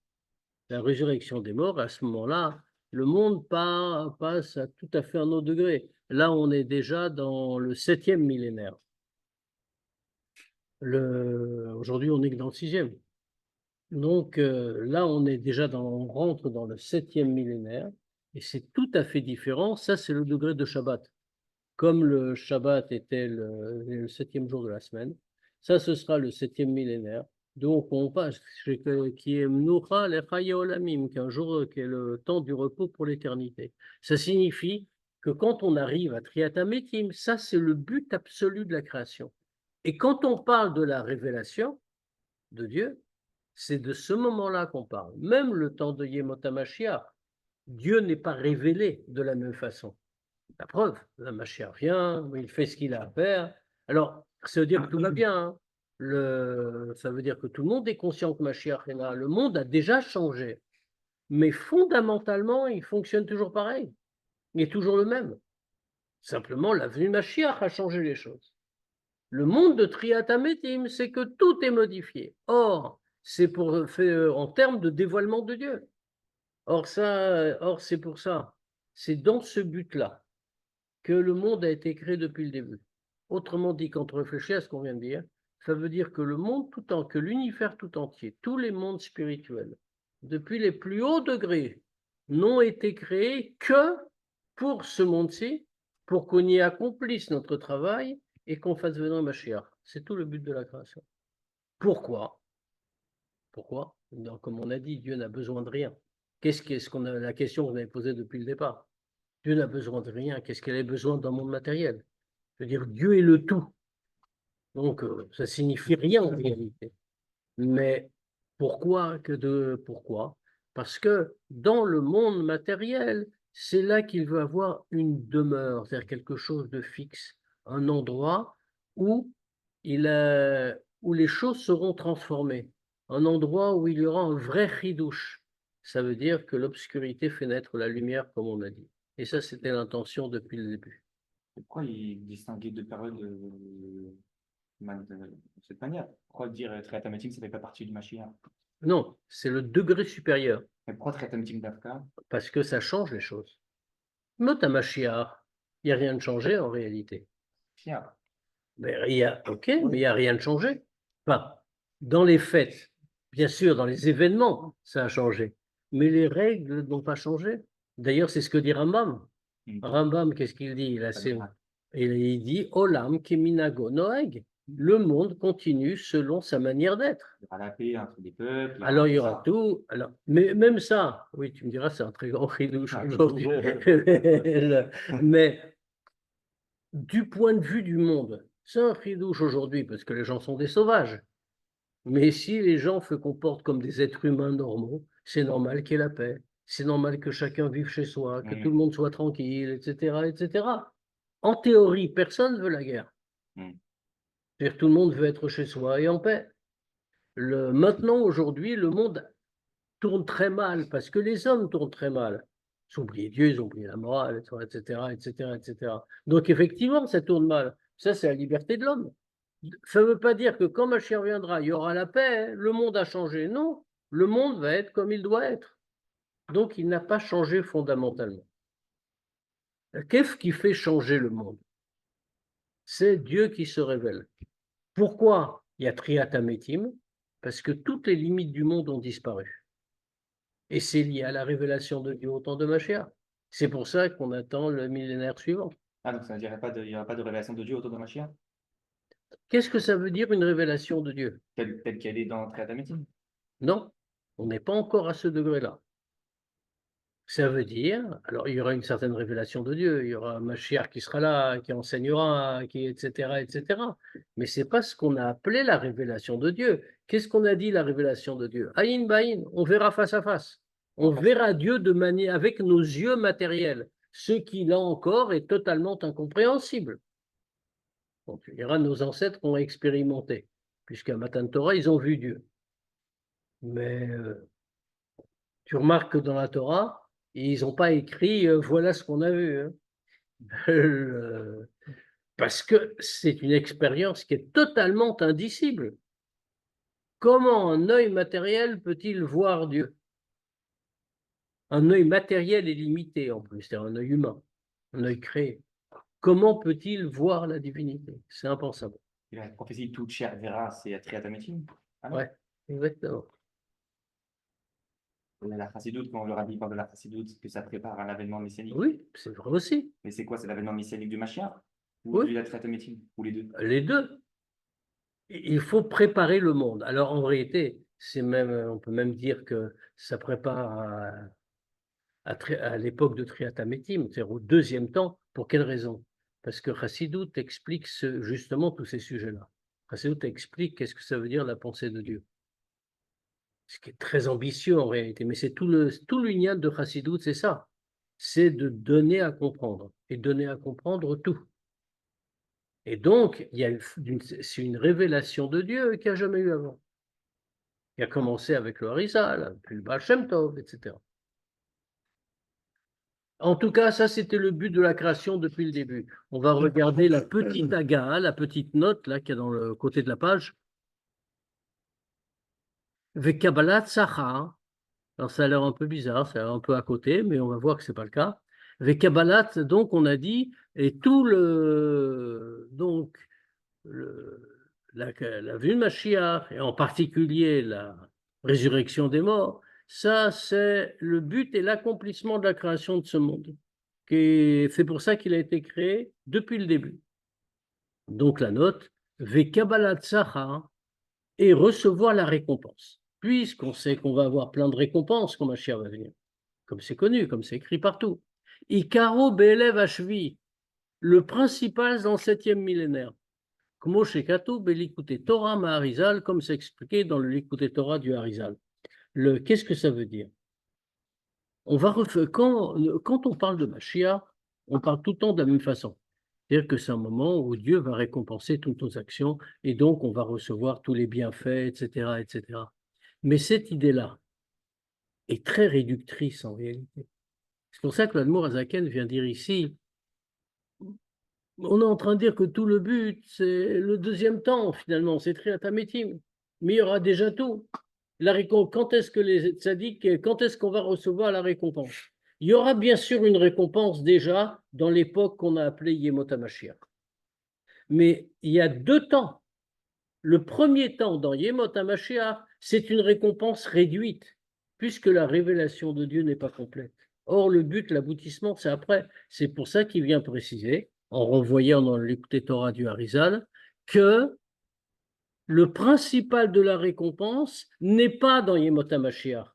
Speaker 1: la résurrection des morts. À ce moment-là, le monde passe à tout à fait un autre degré. Là, on est déjà dans le 7e millénaire. Aujourd'hui, on est que dans le 6e. Donc là, on rentre dans le 7e millénaire, et c'est tout à fait différent. Ça, c'est le degré de Shabbat. Comme le Shabbat était le 7e jour de la semaine, ça, ce sera le 7e millénaire. Donc, on passe, qui est Mnoucha Lechaye Olamim, qui est un jour qui est le temps du repos pour l'éternité. Ça signifie que quand on arrive à Triyat HaMetim, ça, c'est le but absolu de la création. Et quand on parle de la révélation de Dieu, c'est de ce moment-là qu'on parle. Même le temps de Yemot HaMashiach, Dieu n'est pas révélé de la même façon. La preuve, la Mashiach vient, il fait ce qu'il a à faire. Alors, ça veut dire que tout va bien. Hein. Ça veut dire que tout le monde est conscient que Mashiach est là. Le monde a déjà changé. Mais fondamentalement, il fonctionne toujours pareil. Il est toujours le même. Simplement, la venue de Mashiach a changé les choses. Le monde de Triyat HaMetim, c'est que tout est modifié. Or, c'est pour faire en termes de dévoilement de Dieu. Or, c'est pour ça. C'est dans ce but-là que le monde a été créé depuis le début. Autrement dit, quand on réfléchit à ce qu'on vient de dire, ça veut dire que le monde que l'univers tout entier, tous les mondes spirituels, depuis les plus hauts degrés, n'ont été créés que pour ce monde-ci, pour qu'on y accomplisse notre travail et qu'on fasse venir un Mashiach. C'est tout le but de la création. Pourquoi? Pourquoi? Comme on a dit, Dieu n'a besoin de rien. La question qu'on avait posée depuis le départ? Dieu n'a besoin de rien. Qu'est-ce qu'il a besoin d'un monde matériel? Je veux dire, Dieu est le tout. Donc, ça signifie rien en réalité. Mais pourquoi? Pourquoi? Parce que dans le monde matériel, c'est là qu'il veut avoir une demeure, c'est-à-dire quelque chose de fixe, un endroit où, où les choses seront transformées, un endroit où il y aura un vrai chidouche. Ça veut dire que l'obscurité fait naître la lumière, comme on a dit. Et ça, c'était l'intention depuis le début.
Speaker 2: Pourquoi il distinguait deux périodes de cette manière? Pourquoi dire Triyat HaMetim, ça ne fait pas partie du Mashiach?
Speaker 1: Non, c'est le degré supérieur,
Speaker 2: Mais pourquoi Triyat HaMetim d'Afka?
Speaker 1: parce que ça change les choses. Mot à Mashiach, il n'y a rien de changé en réalité.
Speaker 2: Fier.
Speaker 1: Mais ok, mais il n'y a rien de changé. Enfin, dans les faits, bien sûr, dans les événements, ça a changé. Mais les règles n'ont pas changé. D'ailleurs, c'est ce que dit Rambam. Rambam, qu'est-ce qu'il dit? Il dit Olam keminago noeg. Le monde continue selon sa manière d'être.
Speaker 2: Il y aura la paix entre les peuples.
Speaker 1: Alors, il y aura tout. Alors, mais même ça, oui, tu me diras, c'est un très grand chidouche aujourd'hui. Mais du point de vue du monde, c'est un chidouche aujourd'hui parce que les gens sont des sauvages. Mais si les gens se comportent comme des êtres humains normaux, c'est normal qu'il y ait la paix. C'est normal que chacun vive chez soi, que tout le monde soit tranquille, etc., etc. En théorie, personne ne veut la guerre. C'est-à-dire tout le monde veut être chez soi et en paix. Maintenant, aujourd'hui, le monde tournent très mal, parce que les hommes tournent très mal. Ils ont oublié Dieu, ils ont oublié la morale, etc., etc., etc. Donc effectivement, ça tourne mal. Ça, c'est la liberté de l'homme. Ça ne veut pas dire que quand Mashiach viendra, il y aura la paix, hein, le monde a changé. Non, le monde va être comme il doit être. Donc il n'a pas changé fondamentalement. Qu'est-ce qui fait changer le monde? C'est Dieu qui se révèle. Pourquoi il y a Triatamétim? Parce que toutes les limites du monde ont disparu. Et c'est lié à la révélation de Dieu au temps de Mashiach. C'est pour ça qu'on attend le millénaire suivant.
Speaker 2: Ah, donc ça ne dirait pas il n'y aura pas de révélation de Dieu autour de Mashiach,
Speaker 1: Qu'est-ce que ça veut dire une révélation de Dieu?
Speaker 2: telle qu'elle est dans Triatamétim.
Speaker 1: Non, on n'est pas encore à ce degré-là. Ça veut dire, alors il y aura une certaine révélation de Dieu, il y aura un Mashiach qui sera là, qui enseignera, etc., etc. Mais ce n'est pas ce qu'on a appelé la révélation de Dieu. Qu'est-ce qu'on a dit la révélation de Dieu? Aïn Baïn, on verra face à face. On verra Dieu de manière avec nos yeux matériels, ce qui là encore est totalement incompréhensible. Donc il y aura nos ancêtres qui ont expérimenté, puisqu'à Matan Torah, ils ont vu Dieu. Mais tu remarques que dans la Torah, ils n'ont pas écrit voilà ce qu'on a vu, hein. Parce que c'est une expérience qui est totalement indicible. Comment un œil matériel peut-il voir Dieu? Un œil matériel est limité en plus, c'est un œil humain, un œil créé. Comment peut-il voir la divinité? C'est impensable.
Speaker 2: Et la prophétie toute chair verra, c'est à Triatamétim. Ah non?
Speaker 1: Ouais, exactement.
Speaker 2: La chassidoute, quand le rabbi parle de la chassidoute, que ça prépare un avènement messianique.
Speaker 1: Oui, c'est vrai aussi.
Speaker 2: Mais c'est quoi? C'est l'avènement messianique du Mashiach? Ou
Speaker 1: Oui,
Speaker 2: du Triatamétim? Ou les deux?
Speaker 1: les deux. Il faut préparer le monde. Alors en réalité, c'est même, on peut même dire que ça prépare à l'époque de Triatamétim, c'est-à-dire au deuxième temps. Pour quelle raison? Parce que Chassidut explique justement tous ces sujets-là. Chassidut explique qu'est-ce que ça veut dire la pensée de Dieu. Ce qui est très ambitieux en réalité, mais c'est tout l'union de Chassidut, c'est ça. C'est de donner à comprendre, et donner à comprendre tout. Et donc, c'est une révélation de Dieu qu'il n'y a jamais eu avant. Il a commencé avec le Harizal, puis le Baal Shem Tov, etc. En tout cas, ça, c'était le but de la création depuis le début. On va regarder la petite aga, la petite note là, qui est dans le côté de la page. Vekabalat Sacha. Alors, ça a l'air un peu bizarre, ça a l'air un peu à côté, mais on va voir que ce n'est pas le cas. Vekabalat, donc, on a dit, et tout donc, la venue de Mashiach, et en particulier la résurrection des morts, ça, c'est le but et l'accomplissement de la création de ce monde. C'est pour ça qu'il a été créé depuis le début. Donc la note, Vekabalat Tzachar, et recevoir la récompense. Puisqu'on sait qu'on va avoir plein de récompenses quand Mashiach va venir, comme c'est connu, comme c'est écrit partout. Ikaro Be'elev Ashvi, le principal dans le 7e millénaire. Como Shekatu Belikute Torah Maharizal, comme c'est expliqué dans le Likute Torah du Harizal. Qu'est-ce que ça veut dire? Quand on parle de Mashiach, on parle tout le temps de la même façon. C'est-à-dire que c'est un moment où Dieu va récompenser toutes nos actions et donc on va recevoir tous les bienfaits, etc., etc. Mais cette idée-là est très réductrice en réalité. C'est pour ça que l'Admour Azaken vient dire ici, on est en train de dire que tout le but, c'est le deuxième temps finalement, c'est Triatamétim. Mais il y aura déjà tout. Quand est-ce que les tzaddik, quand est-ce qu'on va recevoir la récompense? Il y aura bien sûr une récompense déjà dans l'époque qu'on a appelée Yemot HaMashiach. Mais il y a deux temps. Le premier temps dans Yemot HaMashiach, c'est une récompense réduite, puisque la révélation de Dieu n'est pas complète. Or, le but, l'aboutissement, c'est après. C'est pour ça qu'il vient préciser, en renvoyant dans l'Écouté Torah du Harizal, que le principal de la récompense n'est pas dans Yemot HaMashiach.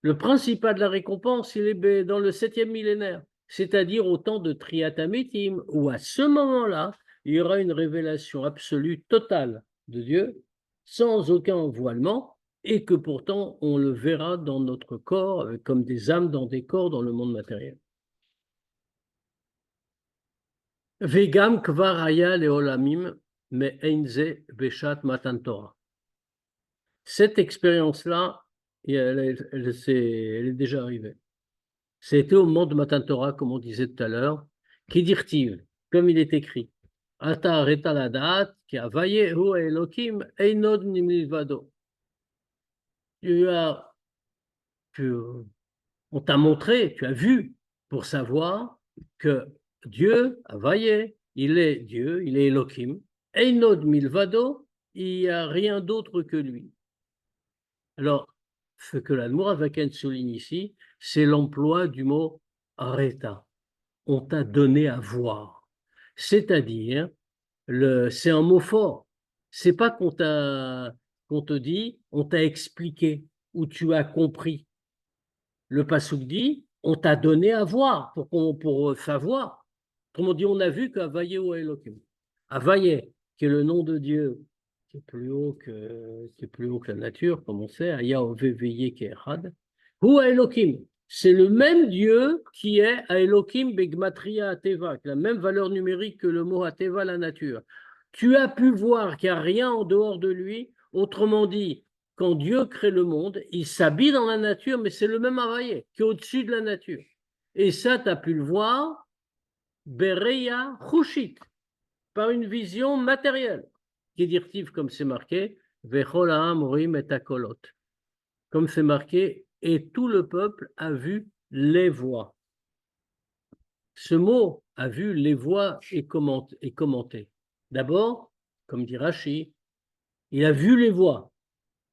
Speaker 1: Le principal de la récompense, il est dans le 7e millénaire, c'est-à-dire au temps de Triatamétim, où à ce moment-là, il y aura une révélation absolue, totale de Dieu, sans aucun voilement, et que pourtant on le verra dans notre corps, comme des âmes dans des corps dans le monde matériel. Vegam kvar haya leolamim me einze beshat matan Torah. Cette expérience-là et elle est déjà arrivée. C'était au moment de Matan Torah, comme on disait tout à l'heure, qui dirtive, comme il est écrit. Ata areta ladat, ki avaye hu Elokim einod nimilvado. Tu as, tu, on t'a montré, tu as vu, pour savoir que Dieu, avaye, il est Dieu, il est Elokim, einod milvado, il n'y a rien d'autre que lui. Alors, ce que l'Admour Avaken souligne ici, c'est l'emploi du mot areta. On t'a donné à voir. C'est-à-dire, c'est un mot fort. C'est pas qu'on te dit, on t'a expliqué ou tu as compris. Le passouk dit, on t'a donné à voir pour savoir. Autrement dit, on a vu qu'Avaye ou Elohim. Avaye, qui est le nom de Dieu, qui est plus haut que la nature, comme on sait, Aya Oveveye Kehad, ou Elohim. C'est le même Dieu qui est à Elohim Begmatria Ateva, qui a la même valeur numérique que le mot Ateva, la nature. Tu as pu voir qu'il n'y a rien en dehors de lui, autrement dit, quand Dieu crée le monde, il s'habille dans la nature, mais c'est le même Avaye qui est au-dessus de la nature. Et ça, tu as pu le voir, Bereya Chushit, par une vision matérielle, qui est directive, comme c'est marqué, Vechol ha'am roim et akolot. Comme c'est marqué, et tout le peuple a vu les voix. Ce mot a vu les voix et commenté. D'abord, comme dit Rashi, il a vu les voix.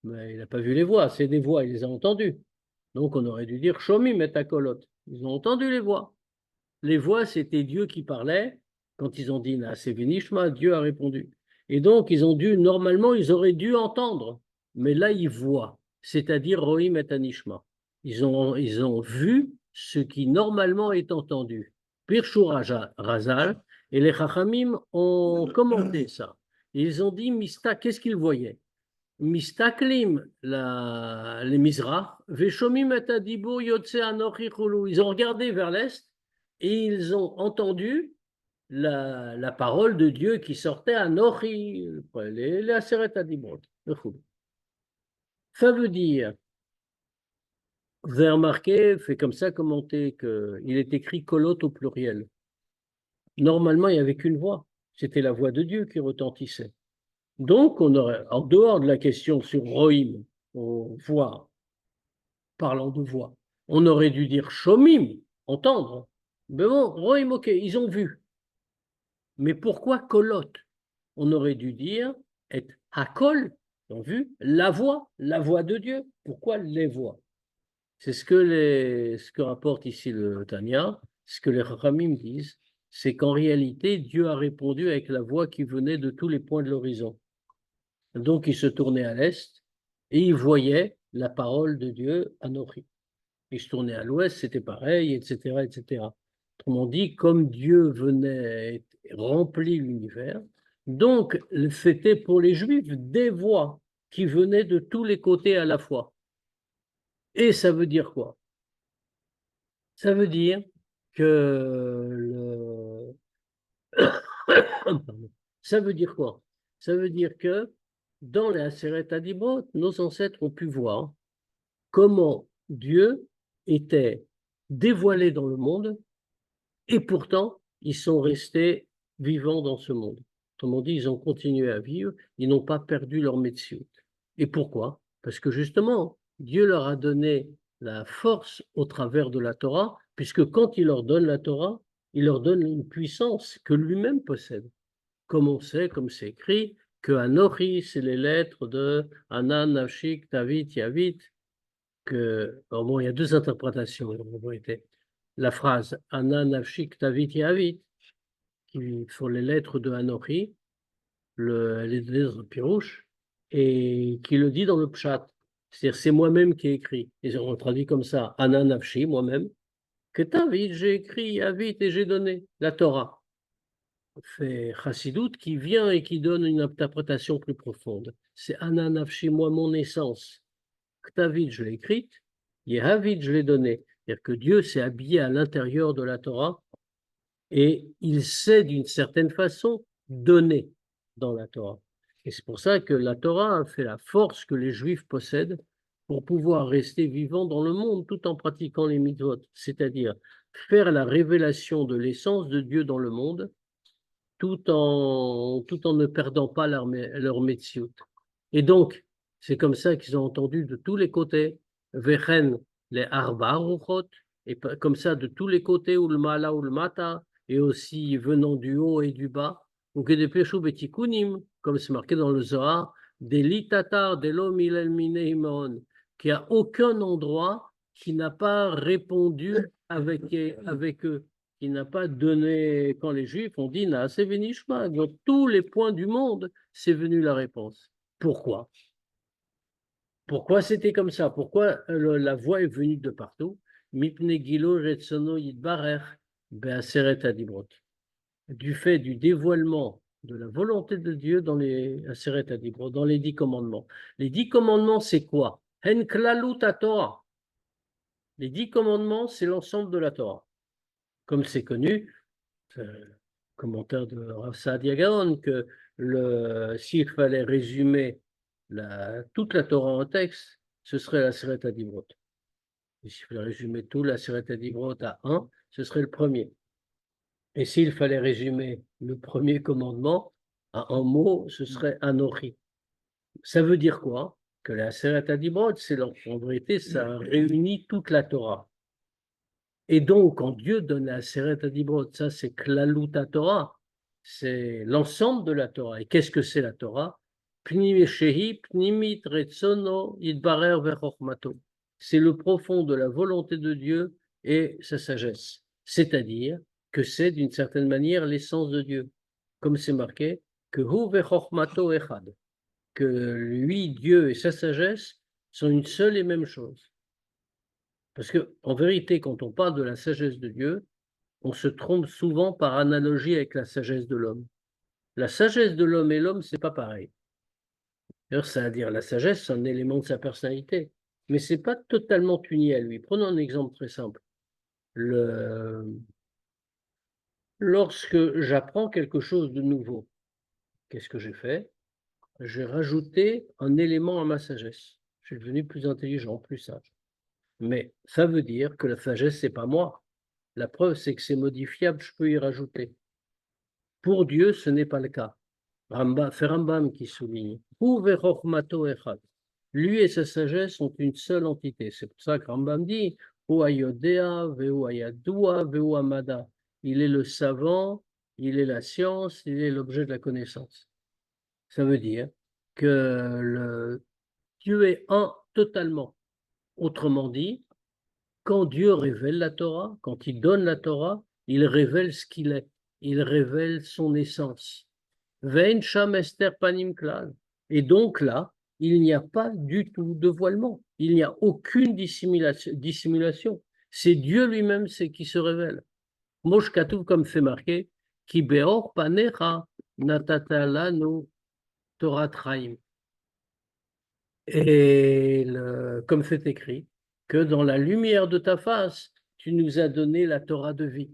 Speaker 1: Mais il n'a pas vu les voix, c'est des voix, il les a entendues. Donc on aurait dû dire Shomim et Takolot. Ils ont entendu les voix. Les voix, c'était Dieu qui parlait. Quand ils ont dit Naase Venishma, Dieu a répondu. Et donc normalement, ils auraient dû entendre. Mais là, ils voient, c'est-à-dire Rohim et Anishma. Ils ont vu ce qui normalement est entendu. Pirshur Razal, et les Chachamim ont commenté ça. Ils ont dit Mista, qu'est-ce qu'ils voyaient? Mistaklim, les Mizrach, Veshomim et Adibur Yotse Anochi Chulu. Ils ont regardé vers l'est et ils ont entendu la parole de Dieu qui sortait à Nochi, les Aseret Adibur. Ça veut dire, vous avez remarqué, fait comme ça commenter qu'il est écrit Kolot au pluriel. Normalement, il n'y avait qu'une voix. C'était la voix de Dieu qui retentissait. Donc, on aurait, en dehors de la question sur Rohim, voix, parlant de voix, on aurait dû dire Shomim, entendre. Mais bon, Rohim, ok, ils ont vu. Mais pourquoi Kolot? On aurait dû dire et Hakol, ils ont vu la voix de Dieu. Pourquoi les voix? C'est ce que rapporte ici le Tanya, ce que les Chachamim disent, c'est qu'en réalité, Dieu a répondu avec la voix qui venait de tous les points de l'horizon. Donc, il se tournait à l'est et il voyait la parole de Dieu à Nochi. Il se tournait à l'ouest, c'était pareil, etc., etc. Autrement dit, comme Dieu venait remplir l'univers, donc c'était pour les Juifs des voix qui venaient de tous les côtés à la fois. Et ça veut dire quoi? Ça veut dire que ça veut dire quoi? Ça veut dire que dans les Aseret Adibot, nos ancêtres ont pu voir comment Dieu était dévoilé dans le monde et pourtant ils sont restés vivants dans ce monde. Autrement dit, ils ont continué à vivre, ils n'ont pas perdu leur métier. Et pourquoi? Parce que justement, Dieu leur a donné la force au travers de la Torah, puisque quand il leur donne la Torah, il leur donne une puissance que lui-même possède. Comme on sait, comme c'est écrit, que Anochi, c'est les lettres de Anan, Nafshik, Tavit, Yavit, bon, il y a deux interprétations en vérité. La phrase Anan, Nafshik, Tavit, Yavit, qui sont les lettres de Anochi, les lettres de Pirouche, et qui le dit dans le Pshat. C'est-à-dire, c'est moi-même qui ai écrit. Ils ont traduit comme ça, Anan, Nafshi, moi-même, que Tavit, j'ai écrit, Yavit, et j'ai donné la Torah. Fait Chassidut qui vient et qui donne une interprétation plus profonde. C'est Anan, Nafshi, moi, mon essence. Ktavit, je l'ai écrite, Yehavit, je l'ai donnée. C'est-à-dire que Dieu s'est habillé à l'intérieur de la Torah et il sait d'une certaine façon donner dans la Torah. Et c'est pour ça que la Torah a fait la force que les Juifs possèdent pour pouvoir rester vivant dans le monde tout en pratiquant les mitzvot, c'est-à-dire faire la révélation de l'essence de Dieu dans le monde tout en ne perdant pas leur metsiout. Et donc, c'est comme ça qu'ils ont entendu de tous les côtés, Vechen les arba ruchot, et comme ça de tous les côtés, ou le mala ou le mata, et aussi venant du haut et du bas, ou que des péchou betikunim, comme c'est marqué dans le Zohar, des litatar, des lo milel mineimon, qu'il n'y a aucun endroit qui n'a pas répondu avec eux, qui n'a pas donné, quand les Juifs ont dit Naase Venishma, dans tous les points du monde, c'est venu la réponse. Pourquoi? Pourquoi c'était comme ça? Pourquoi la voix est venue de partout? Mipne Gilo Retsono Yidbarer Beaseret Adibrot. Du fait du dévoilement de la volonté de Dieu dans les Aseret Adibrot, dans les 10 commandements. Les 10 commandements, c'est quoi? Hen Klalut Torah. Les 10 commandements, c'est l'ensemble de la Torah. Comme c'est connu, commentaire de Rav Saadia Gaon, que s'il fallait résumer toute la Torah en texte, ce serait la Seret Adibrot. Et s'il fallait résumer tout la Seret Adibrot à un, ce serait le premier. Et s'il fallait résumer le premier commandement à un mot, ce serait Anochi. Ça veut dire quoi? Que la Seret Adibrot, en vérité, ça réunit toute la Torah. Et donc, quand Dieu donne la Seret Adibrot, ça c'est Klalut Torah, c'est l'ensemble de la Torah. Et qu'est-ce que c'est la Torah? Pnimit Retsono Yidbarer Vechochmato. C'est le profond de la volonté de Dieu et sa sagesse. C'est-à-dire que c'est d'une certaine manière l'essence de Dieu. Comme c'est marqué, que Hu Vechochmato Echad, que lui, Dieu et sa sagesse sont une seule et même chose. Parce qu'en vérité, quand on parle de la sagesse de Dieu, on se trompe souvent par analogie avec la sagesse de l'homme. La sagesse de l'homme et l'homme, c'est pas pareil. D'ailleurs, c'est-à-dire la sagesse, c'est un élément de sa personnalité, mais c'est pas totalement uni à lui. Prenons un exemple très simple. Lorsque j'apprends quelque chose de nouveau, qu'est-ce que j'ai fait? J'ai rajouté un élément à ma sagesse. Je suis devenu plus intelligent, plus sage. Mais ça veut dire que la sagesse, c'est pas moi. La preuve, c'est que c'est modifiable, je peux y rajouter. Pour Dieu, ce n'est pas le cas. C'est Rambam qui souligne. Lui et sa sagesse sont une seule entité. C'est pour ça que Rambam dit il est le savant, il est la science, il est l'objet de la connaissance. Ça veut dire que Dieu est un totalement. Autrement dit, quand Dieu révèle la Torah, quand il donne la Torah, il révèle ce qu'il est, il révèle son essence. Vein sham ester panim klal. Et donc là, il n'y a pas du tout de voilement, il n'y a aucune dissimulation. C'est Dieu lui-même qui se révèle. Mosh Katuv, comme c'est marqué, Ki beor panecha natata lanu Torah traim. Et comme c'est écrit, que dans la lumière de ta face, tu nous as donné la Torah de vie.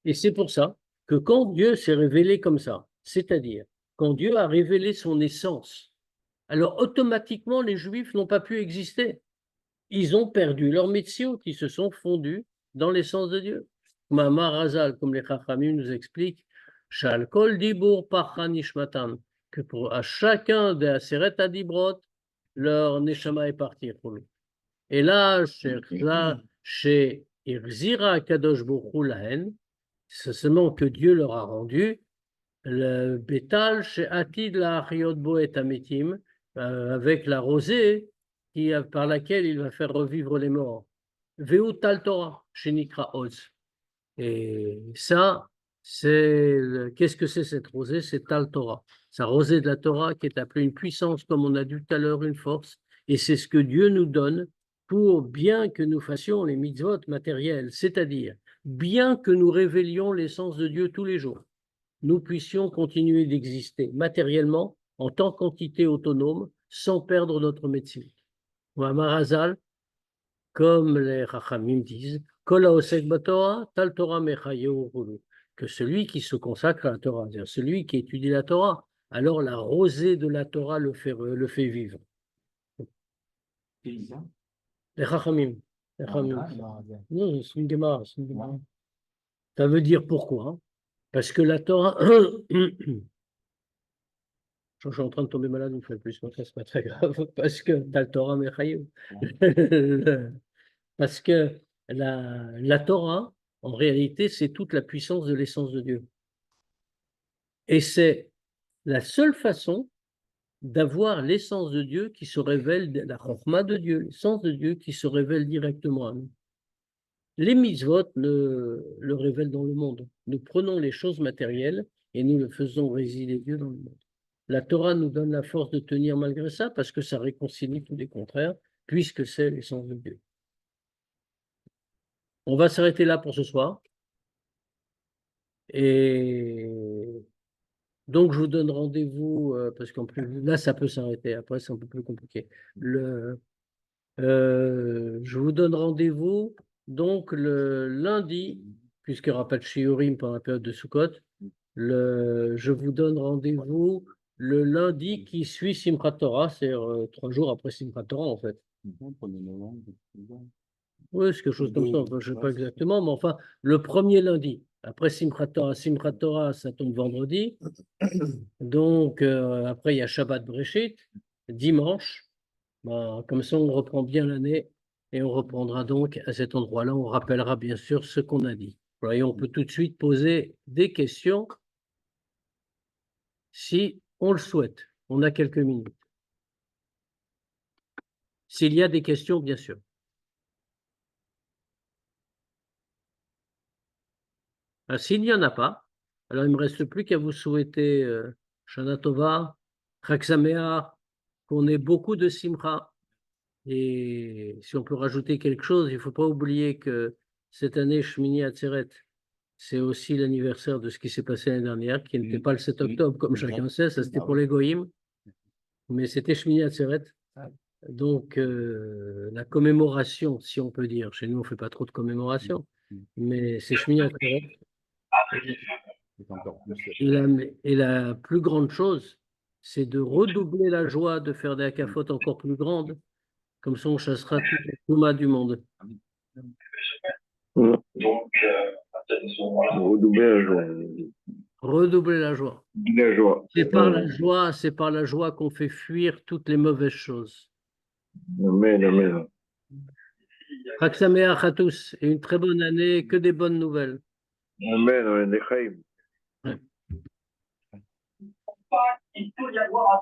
Speaker 1: Et c'est pour ça que quand Dieu s'est révélé comme ça, c'est-à-dire quand Dieu a révélé son essence, alors automatiquement les Juifs n'ont pas pu exister. Ils ont perdu leur métier, ils se sont fondus dans l'essence de Dieu. Mamar Razal, comme les Chachamim nous expliquent, Shal kol dibur pachanishmatan, que à chacun des Aseret Adibrot, leur neshama est parti. Et là, chez Irzira Kadosh Bokhu Lahen, c'est seulement que Dieu leur a rendu le bétal chez Atid la Achiot Boet Amitim, avec la rosée par laquelle il va faire revivre les morts. Veu Tal Torah, chez Nikra Oz. Et ça, qu'est-ce que c'est cette rosée? C'est Tal Torah. Sa rosée de la Torah qui est appelée une puissance, comme on a dit tout à l'heure, une force. Et c'est ce que Dieu nous donne pour bien que nous fassions les mitzvot matériels, c'est-à-dire bien que nous révélions l'essence de Dieu tous les jours, nous puissions continuer d'exister matériellement en tant qu'entité autonome sans perdre notre médecine. Maharazal, comme les Rachamim disent, que celui qui se consacre à la Torah, c'est-à-dire celui qui étudie la Torah, alors la rosée de la Torah le fait vivre.
Speaker 2: Qui dit ça?
Speaker 1: Les Chachamim. Les Chachamim.
Speaker 2: Non,
Speaker 1: Non, c'est une Gemara. C'est une Gemara. Ça veut dire pourquoi? Hein? Parce que la Torah. Je suis en train de tomber malade une fois de plus, mais ça, c'est pas très grave, parce que t'as le Torah Mechaïm. Parce que la Torah, en réalité, c'est toute la puissance de l'essence de Dieu. Et c'est la seule façon d'avoir l'essence de Dieu qui se révèle, la Chokhmah de Dieu, l'essence de Dieu qui se révèle directement à nous. Les mitzvot le révèlent dans le monde. Nous prenons les choses matérielles et nous le faisons résider Dieu dans le monde. La Torah nous donne la force de tenir malgré ça parce que ça réconcilie tous les contraires, puisque c'est l'essence de Dieu. On va s'arrêter là pour ce soir. Et donc, je vous donne rendez-vous, parce qu'en plus, là, ça peut s'arrêter. Après, c'est un peu plus compliqué. Je vous donne rendez-vous donc le lundi, puisqu'il n'y aura pas de shiurim pendant la période de Sukkot. Je vous donne rendez-vous le lundi qui suit Simchat Torah, c'est-à-dire 3 jours après Simchat Torah, en fait. Oui, c'est quelque chose comme ça. Enfin, je ne sais pas exactement, mais enfin, le premier lundi, après Simchat Torah, ça tombe vendredi. Donc, après, il y a Shabbat Breshit, dimanche. Ben, comme ça, on reprend bien l'année et on reprendra donc à cet endroit-là. On rappellera bien sûr ce qu'on a dit. Voilà, et on peut tout de suite poser des questions si on le souhaite. On a quelques minutes. S'il y a des questions, bien sûr. S'il n'y en a pas, alors il ne me reste plus qu'à vous souhaiter Shana Tova, Chag Sameach, qu'on ait beaucoup de Simcha. Et si on peut rajouter quelque chose, il ne faut pas oublier que cette année, Shmini Atzeret, c'est aussi l'anniversaire de ce qui s'est passé l'année dernière, qui n'était pas le 7 octobre, comme chacun sait, ça c'était pour les Goïm, mais c'était Shmini Atzeret. Donc, la commémoration, si on peut dire, chez nous, on ne fait pas trop de commémoration, mais c'est Shmini Atzeret. Et la plus grande chose, c'est de redoubler la joie de faire des akafot encore plus grandes. Comme ça, on chassera toute la touma du monde.
Speaker 3: Redoubler la joie.
Speaker 1: Redoubler la joie.
Speaker 3: La joie.
Speaker 1: C'est par la joie qu'on fait fuir toutes les mauvaises choses.
Speaker 3: Amen, amen.
Speaker 1: Chag Sameach à tous et une très bonne année, que des bonnes nouvelles.
Speaker 3: Amen, amen.
Speaker 1: Ouais.
Speaker 4: Il peut y avoir un